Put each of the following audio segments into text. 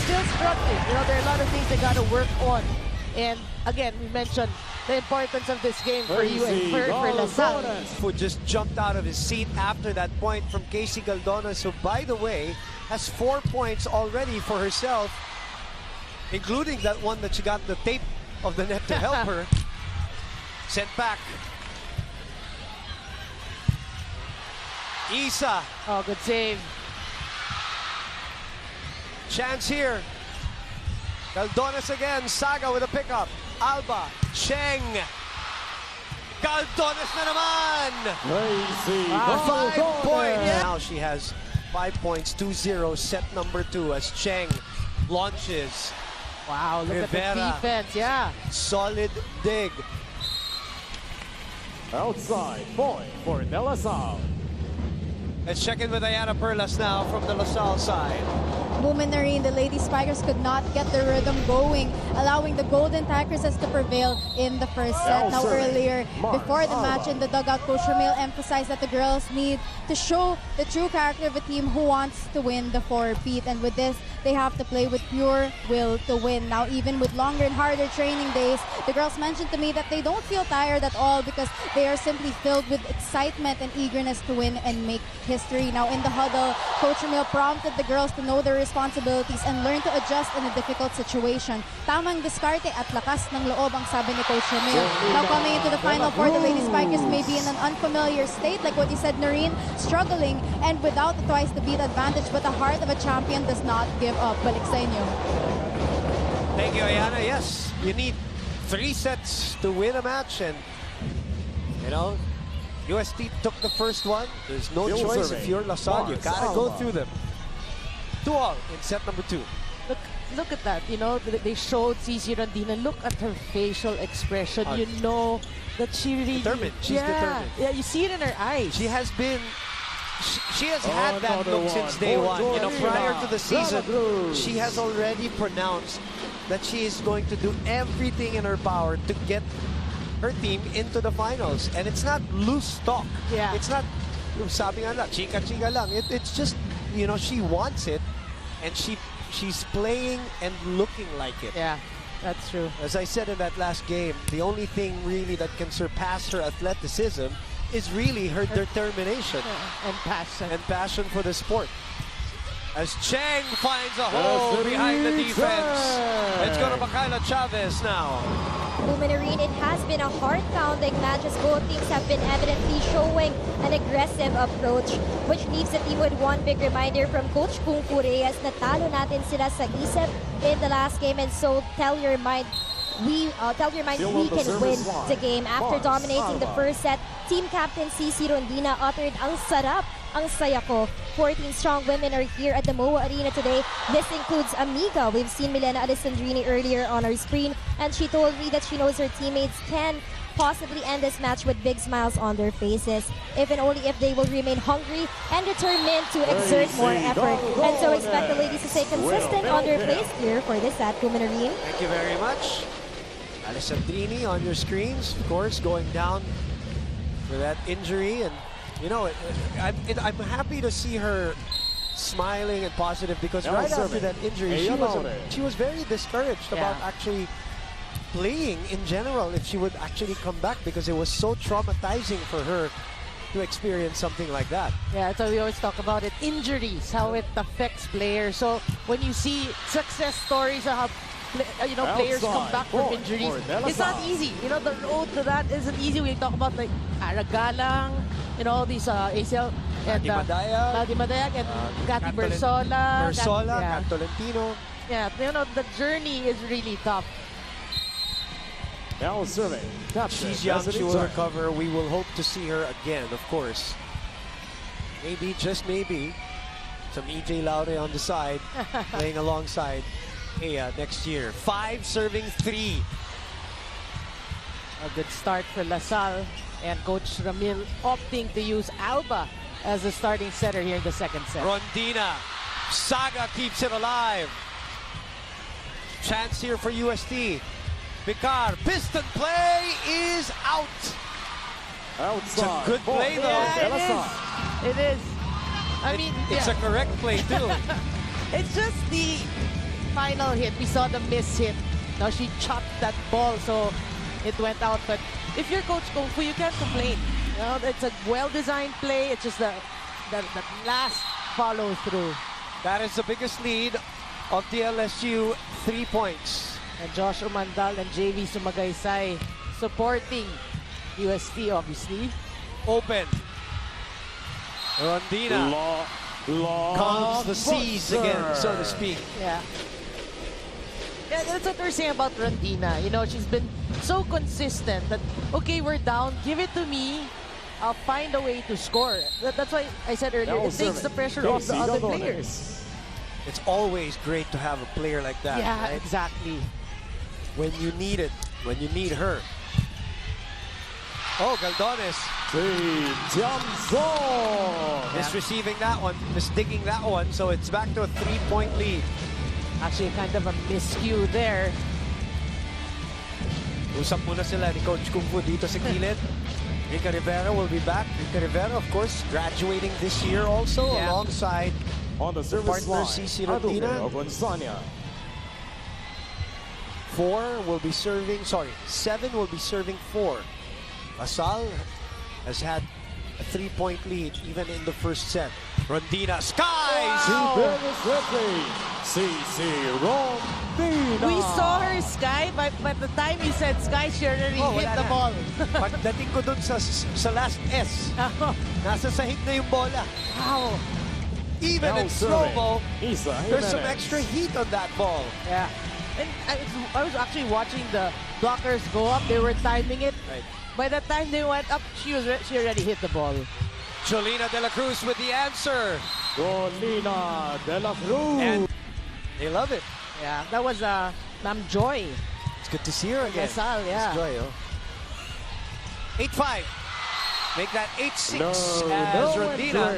still struggling. You know, there are a lot of things they got to work on. And again, we mentioned the importance of this game for you and for LaSalle. Who just jumped out of his seat after that point from Casey Galdonas, who, by the way, has 4 points already for herself, including that one that she got the tape of the net to help her. Sent back. Isa. Oh, good save. Chance here. Galdonas again. Saga with a pickup. Alba. Cheng. Galdonas na naman. Wow. 5 points. Yeah. Now she has 5 points. 2-0. Set number 2 as Cheng launches. Wow, look Rivera. at the defense. Yeah. Solid dig. Outside point for De La Salle. Let's check in with Ayana Perlas now from the LaSalle side. Luminary, the Lady Spikers could not get the rhythm going, allowing the Golden Tigresses to prevail in the first set. Now earlier, before the match in the dugout, Coach Ramil emphasized that the girls need to show the true character of a team who wants to win the 4-peat. And with this, they have to play with pure will to win. Now, even with longer and harder training days, the girls mentioned to me that they don't feel tired at all because they are simply filled with excitement and eagerness to win and make history. Now, in the huddle, Coach Ramil prompted the girls to know their responsibilities and learn to adjust in a difficult situation. Tamang diskarte at lakas ng loob ang sabi ni Coach Ramil. Now, coming into the Final Four, the Lady Spikers may be in an unfamiliar state, like what you said, Noreen, struggling and without the twice-to-beat advantage, but the heart of a champion does not give up. Balik sa inyo. Thank you, Ayana. Yes, you need 3 sets to win a match, and you know, UST took the first one. There's no choice. If you're LaSalle, you gotta go through them. 2-all in set number 2. Look at that. You know, they showed Cici Rondina. Look at her facial expression. You know that she really determined. She's determined. Yeah, you see it in her eyes. She has been. She has had that look since day one. You know, prior to the season, she has already pronounced that she is going to do everything in her power to get her team into the finals. And it's not loose talk. Yeah. It's not, sabi nga lang, chika-chika lang. It's just, you know, she wants it, and she's playing and looking like it. Yeah, that's true. As I said in that last game, the only thing really that can surpass her athleticism is really her determination. And passion. And passion for the sport. As Cheng finds a hole behind the defense. Let's go to Makayla Chavez now. Luminarine, it has been a heart-pounding match as both teams have been evidently showing an aggressive approach, which leaves the team with one big reminder from Coach Kung Fu Reyes na talo natin sila sa isip in the last game, and so tell your mind we can win the game. After dominating the first set, team captain Cici Rondina uttered, "Ang sarap, ang saya ko." 14 strong women are here at the MOA Arena today. This includes Amiga. We've seen Milena Alessandrini earlier on our screen, and she told me that she knows her teammates can possibly end this match with big smiles on their faces, if and only if they will remain hungry and determined to exert more effort. And so expect the ladies to stay consistent on their place here for this at Luminarine. Thank you very much. Alessandrini on your screens, of course, going down for that injury. And, you know, I'm happy to see her smiling and positive, because right after that injury, she was very discouraged about actually playing in general, if she would actually come back, because it was so traumatizing for her to experience something like that. Yeah, so we always talk about it. Injuries, how it affects players. So when you see success stories of how players come back from injuries, it's not easy. You know, the road to that isn't easy. We talk about like Aragalang, you know, these ACL and Madi Madayag and Cathy Bersola, Kat Tolentino. Yeah, you know, the journey is really tough. Now serving. She's young, she will recover. We will hope to see her again, of course. Maybe, just maybe, some EJ Laude on the side, playing alongside Ea next year. 5 serving 3. A good start for LaSalle, and Coach Ramil opting to use Alba as the starting setter here in the second set. Rondina. Saga keeps it alive. Chance here for UST. Vicar, piston play is out. It's a good play though. Yeah, it is. I mean, it's a correct play too. It's just final hit, we saw the miss hit. Now she chopped that ball, so it went out. But if you're Coach Kung Fu, you can't complain. You know, it's a well-designed play. It's just the last follow through. That is the biggest lead of DLSU, 3 points. And Josh Umandal and JV Sumagaysay supporting UST, obviously. Open. Rondina calms the seas again, so to speak. Yeah. Yeah, that's what we're saying about Rondina. You know, she's been so consistent that, okay, we're down, give it to me. I'll find a way to score. That's why I said earlier, it takes the pressure off the other players. It's always great to have a player like that. Yeah, right? exactly. When you need it, when you need her. Oh, Galdones. Misreceiving that one, misdigging that one, so it's back to a 3-point lead. Actually, kind of a miscue there. Usap muna sila ni Coach Kung Fu dito sa kilid. Rica Rivera will be back. Rica Rivera, of course, graduating this year also, alongside on the service partner line, CC Rondina. 4 will be serving, 7 will be serving 4. Lasal has had a 3-point lead even in the first set. Rondina skies! CC Rondina. We saw her sky, but by the time you said sky, she already hit the ball. Pagdating ko dun sa last S, nasa sahig na yung bola. Wow. Even in slow-mo, Isa there's some Jimenez. extra heat on that ball. Yeah. And I was actually watching the blockers go up. They were timing it. Right. By the time they went up, she already hit the ball. Cholina De La Cruz with the answer. Cholina De La Cruz. And they love it. Yeah, that was Ma'am Joy. It's good to see her again. Lasal, yeah. It's Joy, oh. 8-5. Make that 8-6 as Rondina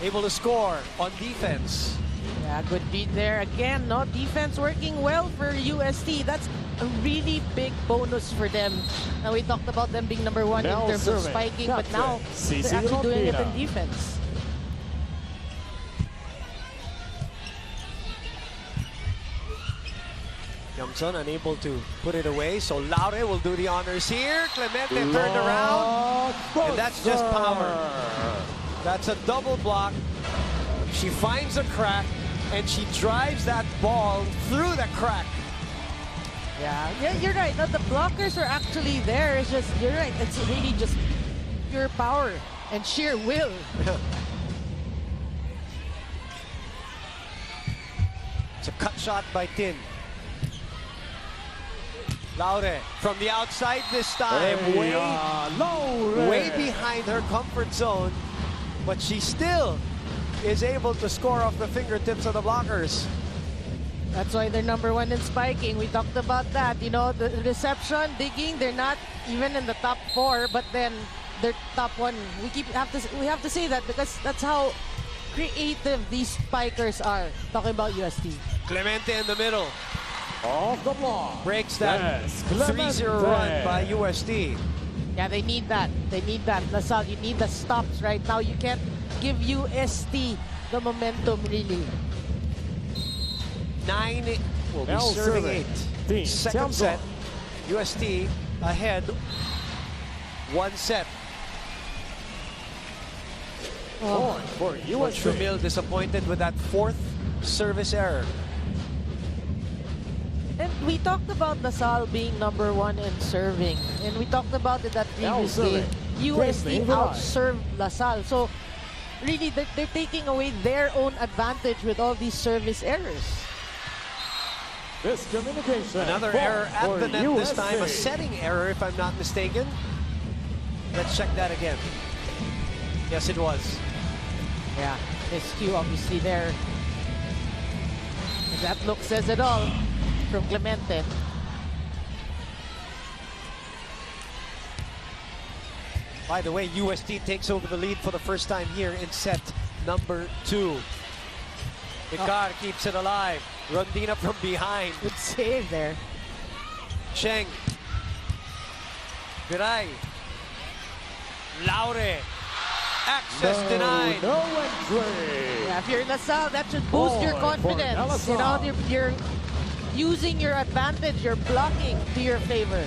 able to score on defense. Yeah, good beat there again. No defense working well for UST. That's a really big bonus for them. Now we talked about them being number 1 in terms of spiking, but now they're actually doing it in defense. Yamson unable to put it away, so Laure will do the honors here. Clemente turned around, and that's just power. That's a double block. She finds a crack, and she drives that ball through the crack. Yeah, you're right. Now, the blockers are actually there. It's just, you're right. It's really just pure power and sheer will. It's a cut shot by Tin. Laure from the outside this time. Way behind her comfort zone, but she still is able to score off the fingertips of the blockers. That's why they're number 1 in spiking. We talked about that. You know, the reception, digging, they're not even in the top 4, but then they're top 1. We have to say that because that's how creative these spikers are. Talking about UST. Clemente in the middle. Off the block. Breaks that 3-0 run by UST. Yeah, they need that. They need that. Lasal, you need the stops right now. You can't give UST the momentum, really. 9 will be serving 8. Second set, UST ahead 1 set. Point for Coach UST. Ramil disappointed with that 4th service error. And we talked about Lasal being number 1 in serving. And we talked about it that previous game. UST outserved Lasal. So, really, they're taking away their own advantage with all these service errors. Miscommunication. Another error at the net this time. A setting error, if I'm not mistaken. Let's check that again. Yes, it was. Yeah, miscue obviously there. And that look says it all from Clemente. By the way, UST takes over the lead for the first time here in set number 2. Icar keeps it alive. Rondina from behind. Good save there. Cheng. Viray. Laure. Access denied. No entry. Yeah, if you're LaSalle, that should boost your Point for confidence. You know, you're using your advantage, you're blocking to your favor.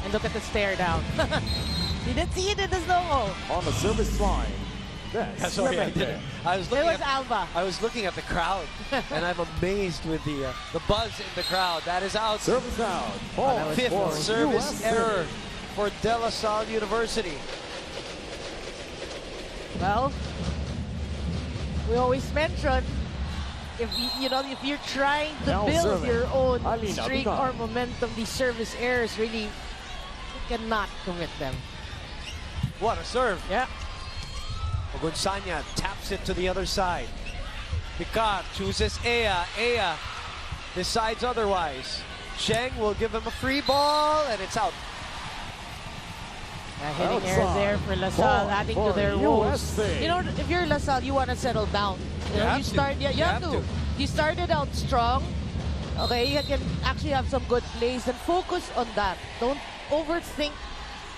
And look at the stare down. You didn't see it in the slow-mo. On the service line. Sorry, I didn't. I was It looking was at Alba. I was looking at the crowd, and I'm amazed with the buzz in the crowd. That is out. Service out. Point Fifth for service UST. error for De La Salle University. Well, we always mention if if you're trying to Now build serving. your own Alina streak Bican. or momentum, these service errors really you cannot commit them. What a serve. Yeah. Ogunsanya taps it to the other side. Picard chooses Ea. Ea decides otherwise. Cheng will give him a free ball, and it's out. Hitting error Outside. there for LaSalle, Ball adding to for their woes. UST. You know, if you're LaSalle, you want to settle down. You know, have you to. start. Yeah, you have to. You started out strong. Okay, you can actually have some good plays and focus on that. Don't overthink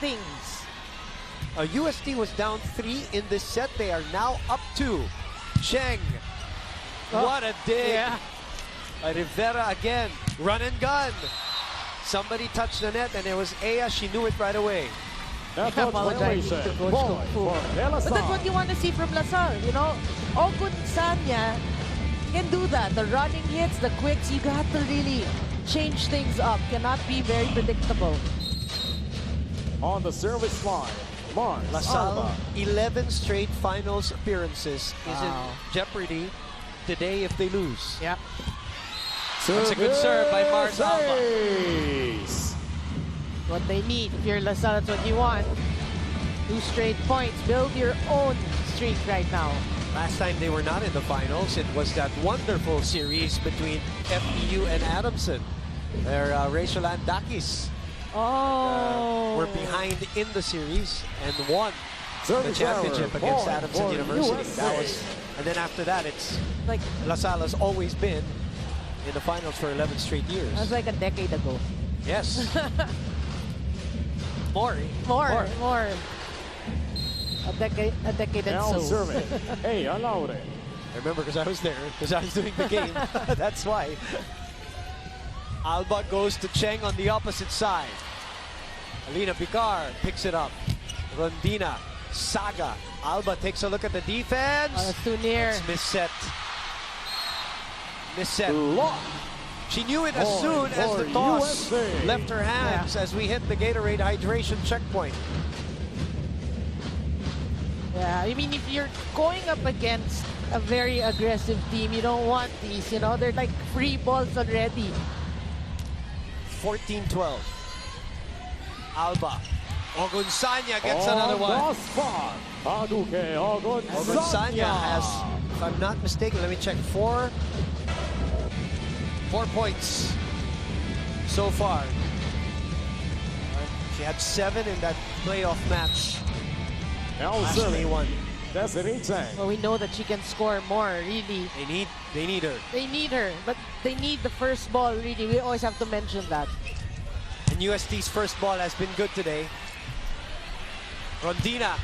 things. UST was down 3 in this set. They are now up 2. Cheng. What a dig. Yeah. Rivera again. Run and gun. Somebody touched the net, and it was Ea. She knew it right away. Effort Apologizing to violation. Coach Point Kung for Fu. De La But that's what Salle. you want to see from LaSalle, you know? Ogunsanya can do that. The running hits, the quicks, you got to really change things up. Cannot be very predictable. On the service line. Mars. LaSalle, Alba. 11 straight finals appearances is in Wow. jeopardy today if they lose. Yep. That's a good serve by Mars Alba. Ace. What they need. If you're LaSalle, that's what you want. 2 straight points. Build your own streak right now. Last time they were not in the finals, it was that wonderful series between FEU and Adamson. Where Rachel Andakis Oh. were behind in the series and won the Service championship error. against Point Adamson for University. USA. That was, and then after that, it's Like, LaSalle has always been in the finals for 11 straight years. that was like a decade ago. Yes. More. More. A decade and Now so. serving. Hey, Alaure. I remember because I was there, because I was doing the game. That's why. Alba goes to Cheng on the opposite side. Alina Picard picks it up. Rondina, Saga. Alba takes a look at the defense. Oh, that's too near. It's misset. Misset. Lock. She knew it as Point soon as for the toss USA. left her hands as we hit the Gatorade hydration checkpoint. Yeah, I mean, if you're going up against a very aggressive team, you don't want these, you know? They're like free balls already. 14-12. Alba. Ogunsanya gets another one. On the spot. Aduke Ogunsanya has, if I'm not mistaken, let me check, 4 points so far. She had 7 in that playoff match. Now Last May serving. one. Destiny Cheng. Well, we know that she can score more, really. They need her. They need her, but they need the first ball, really. We always have to mention that. And UST's first ball has been good today. Rondina.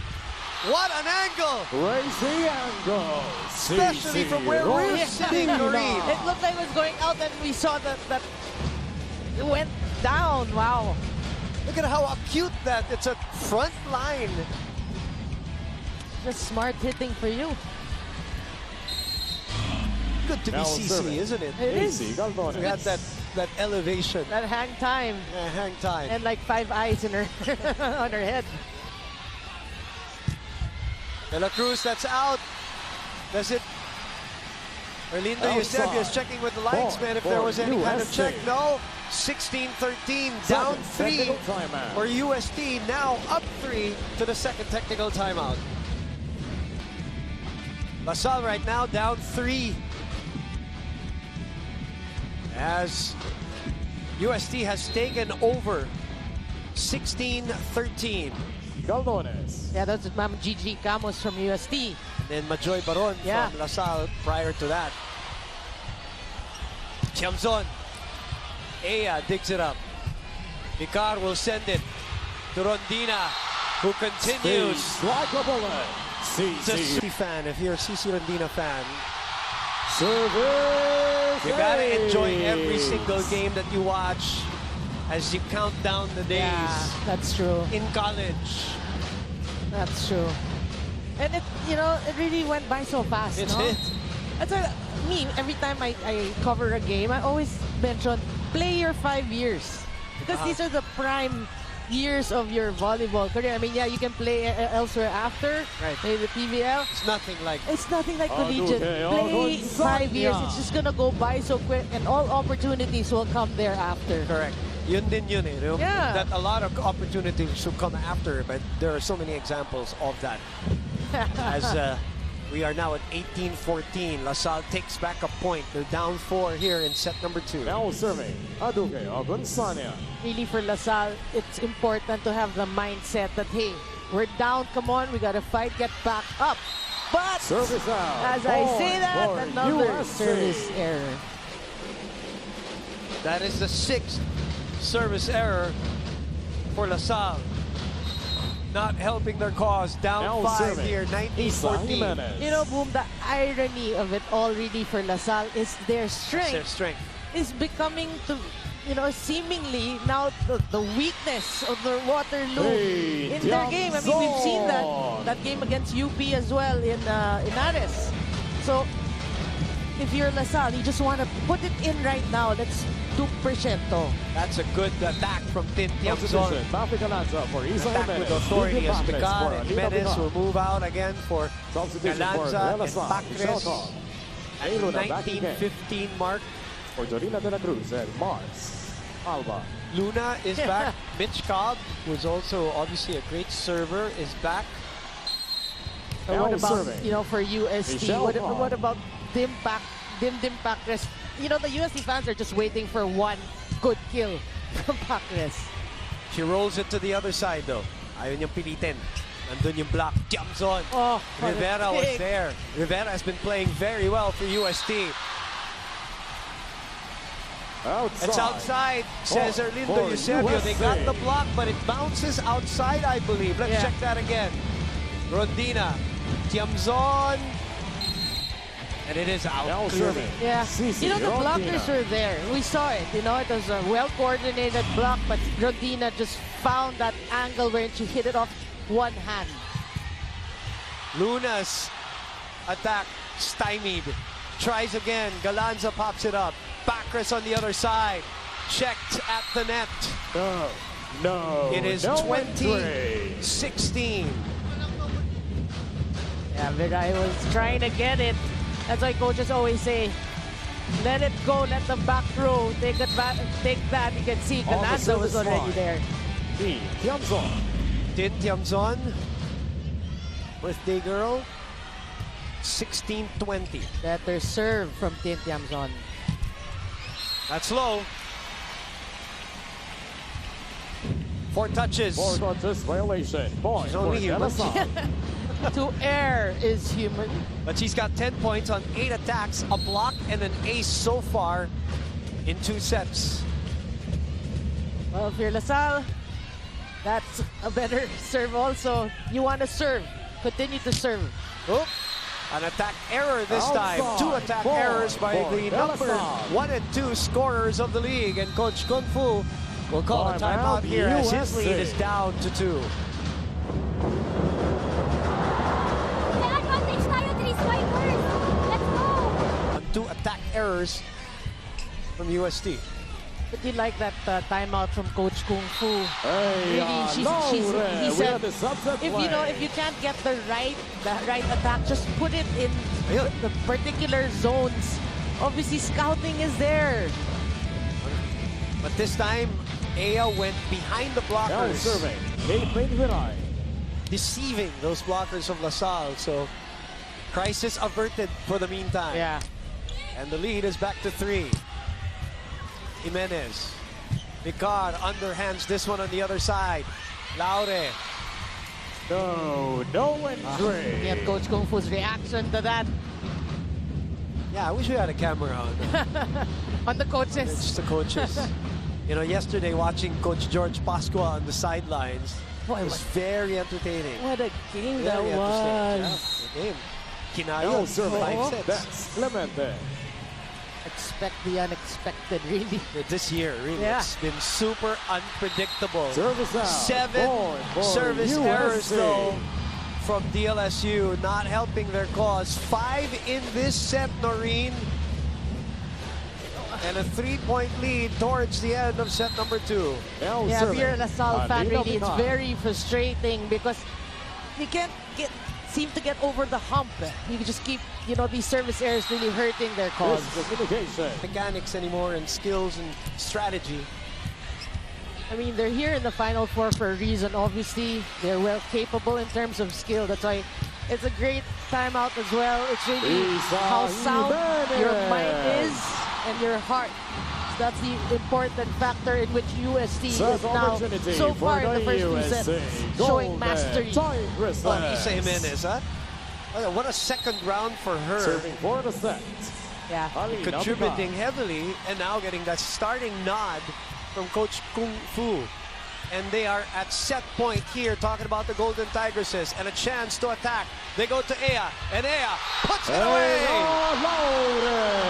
What an angle! Raise the angle. Especially from where we're sitting, Noreen. It looked like it was going out, and we saw that it went down. Wow. Look at how acute that. It's a front line. Just smart hitting for you. Good to be Now CC, serving. isn't it? It is. AC Galdones. Got that elevation. That hang time. Hang time. And like 5 eyes in her on her head. De La Cruz, that's out. Does it? Erlinda Outside. Eusebio is checking with the linesman if there was any kind of check. No. 16-13, down 3 Technical timeout. for UST. Now up 3 to the second technical timeout. LaSalle right now down 3. As UST has taken over 16-13. Galdones. Yeah, that's Ma'am Gigi Camos from UST. And then Majoy Baron Yeah. from LaSalle prior to that. Tiamzon. Ea digs it up. Picard will send it. to Rondina, who continues. Speeds like a bullet. Just CC. fan, if you're a CC Rondina fan, Service. you gotta enjoy every ace. single game that you watch as you count down the days Yeah, that's true. in college. That's true. And it, it really went by so fast, It's no? it. That's why me, every time I cover a game, I always mention play your 5 years. Because these are the prime years of your volleyball career. I mean, yeah, you can play elsewhere after, Right. maybe the PVL. It's nothing like It's nothing like Oh, collegiate. okay. Oh, Play good 5 years. Sonia. It's just gonna go by so quick, and all opportunities will come thereafter. correct. Yun din yun eh. Yeah. That a lot of opportunities should come after, but there are so many examples of that. As we are now at 18-14, LaSalle takes back a point. They're down 4 here in set number 2. Now serving. Aduke Agunsanya. Really, for LaSalle, it's important to have the mindset that, hey, we're down, come on, we gotta fight, get back up. But Service out. as I say Point that, for another UST. service error. That is the 6th service error for LaSalle. Not helping their cause. Down Now 5 serving. here, Isa 19-14. Jimenez. You know, Boom, the irony of it all really for LaSalle is their That's strength their strength. is becoming to, seemingly now the weakness of the Waterloo Hey, in their game. I mean, we've seen Tiangzon. that game against UP as well in Ares. So, if you're LaSalle, you just want to put it in right now. Let's do Percento. That's a good attack from Tin Tiangzon. Substitution. Mafi Galanza for Isa Attack Jimenez. with authority as Libre Picard for and Alina Jimenez Bivar. will move out again for Substitution for Galanza and DLSU. Pacres at the Ayun na backing game 19-15 mark. For Dorina de la Cruz and Mars Alba. Luna is back. Mitch Cobb, who's also obviously a great server, is back. So Now what about, serving. for UST? Michelle Hall. What about Dim Pacres? The UST fans are just waiting for one good kill from Pacres. She rolls it to the other side though. Ayun yung pilitin. Nandun yung block. Tiangzon. Oh, what a Rivera was kick. there. Rivera has been playing very well for UST. Outside. It's outside, says Oh, Erlindo for Eusebio. They got USA. the block, but it bounces outside, I believe. Let's Yeah. check that again. Rondina, Tiangzon, and it is out. Now clearly. serving. Yeah. Cici The blockers Rondina. were there. We saw it. It was a well-coordinated block, but Rondina just found that angle where she hit it off one hand. Luna's attack stymied. Tries again. Galanza pops it up. Pacres on the other side. Checked at the net. No. It is no 20-16. entry. Yeah, Viray was trying to get it. That's why coaches always say, let it go, let the back row take that. You can see On the Galanza was service already line. there. T. Tiangzon. Tin Tiangzon, birthday girl, 16-20. Better serve from Tin Tiangzon. That's low. 4 touches. 4 touches violation. Point She's for only human. DLSU. To err is human. But she's got 10 points on 8 attacks, a block, and an ace so far in 2 sets. Well, if you're LaSalle, that's a better serve also. You want to serve. Continue to serve. Oh, an attack error this time. Outside. 2 attack Ball errors by for the number DLSU. 1 and 2 scorers of the league. And Coach Kung Fu will call a Timeout, timeout here as his UST. lead is down to 2. May advantage tayo, 3 spikers. Let's go. On 2 attack errors from UST. But you like that timeout from Coach Kung Fu. Hey, Really, he we said, have the subset if you can't get the right attack, just put it in Ayun. the particular zones. Obviously, scouting is there. But this time, Aya went behind the Now blockers, serving. Kate Viray. deceiving those blockers of LaSalle. So, crisis averted for the meantime. Yeah. And the lead is back to 3. Jimenez. Picard underhands this one on the other side. Laure. No entry. Yeah, Coach Kung Fu's reaction to that Yeah, I wish we had a camera on. on the It's coaches. just the coaches. You know, yesterday watching Coach George Pascua on the sidelines, Boy, it was very entertaining. what a game that Very was. entertaining. Yeah, the game. Kinayo, El serving 5 sets. that's Clemente. Expect the unexpected, really. This year, really, Yeah. it's been super unpredictable. Service out. 7 Point for service UST. errors, though, from DLSU, not helping their cause. 5 in this set, Noreen. And a 3-point lead towards the end of set number 2. El Yeah, if serving. you're a LaSalle fan, Anita really, it's Pinar. very frustrating because you can't seem to get over the hump. You can just keep, you know, these service errors really hurting their cause. Miscommunication. Mechanics anymore and skills and strategy. I mean, they're here in the Final Four for a reason. Obviously, they're well capable in terms of skill. That's why it's a great timeout as well. It's really Isa how sound your mind Jimenez. is and your heart. So that's the important factor in which UST Set is now opportunity so far for in the the first 2 UST. sets, showing Golden mastery. Tigress. Isa Jimenez, huh? What a second round for her. Serving for the set. Yeah. Anita Contributing Pinar. heavily and now getting that starting nod from Coach Kung Fu. And they are at set point here talking about the Golden Tigresses and a chance to attack. They go to Ea, and Ea puts it away! Loaded.